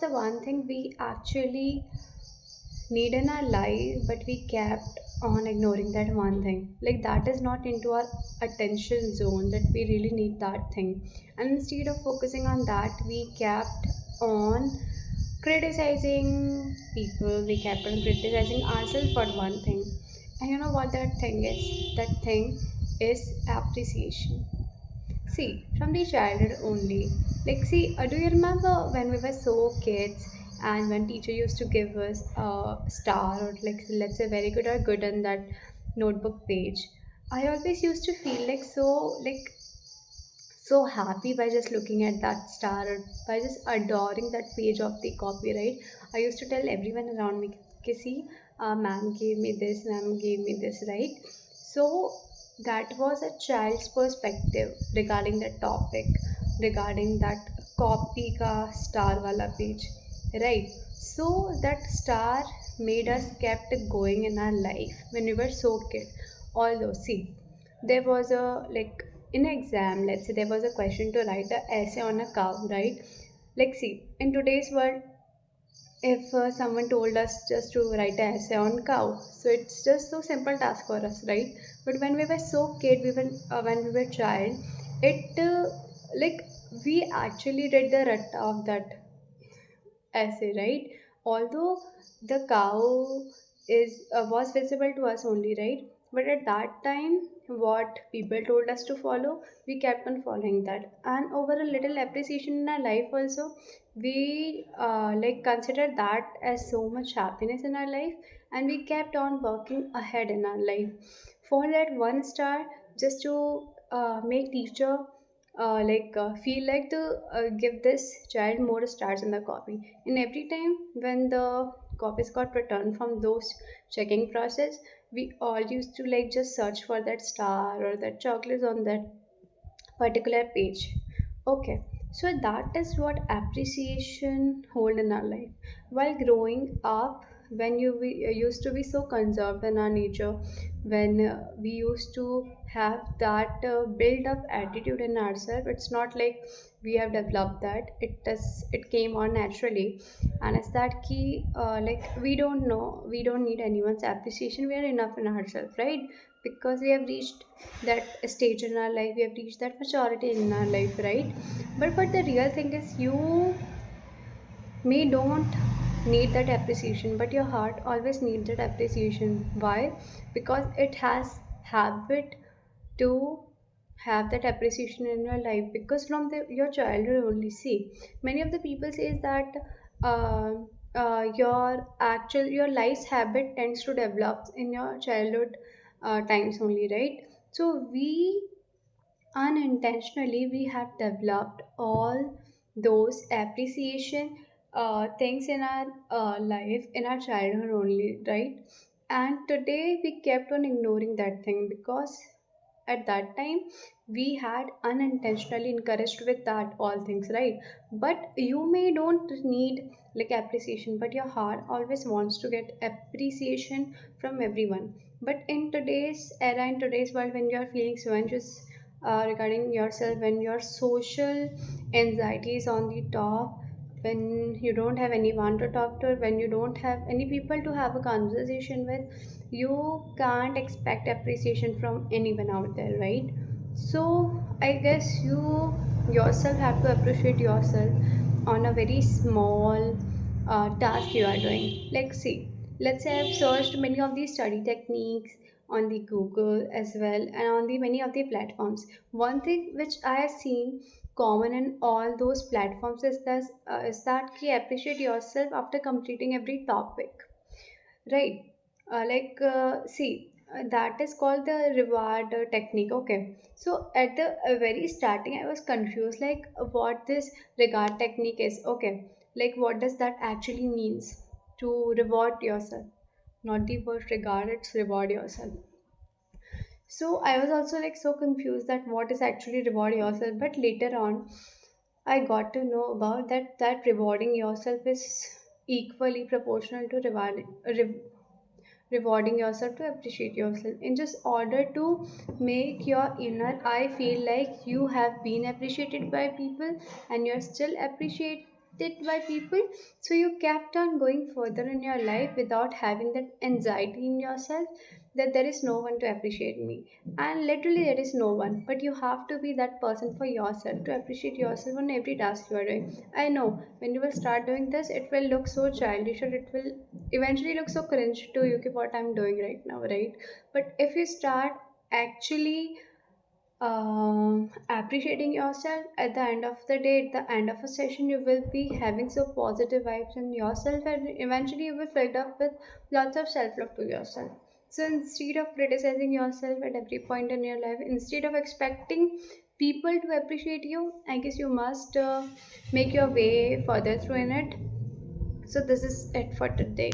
the one thing we actually need in our life, but we kept on ignoring that one thing. Like that is not into our attention zone that we really need that thing. And instead of focusing on that, we kept on criticizing people, we kept on criticizing ourselves for one thing. And you know what that thing is? That thing is appreciation. See, from the childhood only. Like, see, do you remember when we were so kids and when teacher used to give us a star or like let's say very good or good on that notebook page? I always used to feel like so happy by just looking at that star or by just adoring that page of the copy, right? I used to tell everyone around me, "Okay, see, ma'am gave me this, ma'am gave me this," right? So that was a child's perspective regarding the topic, regarding that copy ka star wala page, right? So that star made us kept going in our life when we were so kid. Although, see, there was a like in exam, let's say there was a question to write an essay on a cow, right? Like, see, in today's world, if someone told us just to write an essay on cow, so it's just so simple task for us, right? But when we were so kid, we were when we were child, it like we actually read the rut of that essay, right? Although the cow is was visible to us only, right? But at that time, what people told us to follow, we kept on following that. And over a little appreciation in our life, also, we like consider that as so much happiness in our life, and we kept on working ahead in our life for that one star, just to make teacher feel like to give this child more stars in the copy. And every time when the copies got returned from those checking process, we all used to like just search for that star or that chocolates on that particular page. Okay, so that is what appreciation hold in our life. While growing up, when we used to be so conserved in our nature, when we used to have that build up attitude in ourselves, it's not like we have developed that. It came on naturally, and it's that key. Like we don't know, we don't need anyone's appreciation. We are enough in ourselves, right? Because we have reached that stage in our life, we have reached that maturity in our life, right? But the real thing is, you may don't need that appreciation, but your heart always needs that appreciation. Why? Because it has habit to have that appreciation in your life, because from your childhood only. See, many of the people says that uh, your life's habit tends to develop in your childhood times only, right? So we unintentionally we have developed all those appreciation things in our life in our childhood only, right? And today we kept on ignoring that thing because at that time we had unintentionally encouraged with that all things, right? But you may don't need like appreciation, but your heart always wants to get appreciation from everyone. But in today's era, in today's world, when you are feeling so anxious regarding yourself, when your social anxiety is on the top, when you don't have anyone to talk to, when you don't have any people to have a conversation with, you can't expect appreciation from anyone out there, right? So I guess you yourself have to appreciate yourself on a very small task you are doing. Like, see, let's say I've searched many of these study techniques on the Google as well and on the many of the platforms. One thing which I have seen common in all those platforms is that ki appreciate yourself after completing every topic, right? See, that is called the reward technique. Okay, so at the very starting, I was confused, like what this reward technique is. Okay, like what does that actually means to reward yourself? Not the word regard, it's reward yourself. So I was also like so confused that what is actually reward yourself. But later on, I got to know about that rewarding yourself is equally proportional to rewarding yourself, to appreciate yourself, in just order to make your inner eye feel like you have been appreciated by people and you're still appreciate. it by people, so you kept on going further in your life without having that anxiety in yourself that there is no one to appreciate me. And literally there is no one, but you have to be that person for yourself to appreciate yourself on every task you are doing. I know when you will start doing this, it will look so childish, or it will eventually look so cringe to you, ki what I'm doing right now, right? But if you start actually appreciating yourself, at the end of the day, at the end of a session, you will be having so positive vibes in yourself, and eventually you will filled up with lots of self-love to yourself. So instead of criticizing yourself at every point in your life, instead of expecting people to appreciate you, I guess you must make your way further through in it. So this is it for today.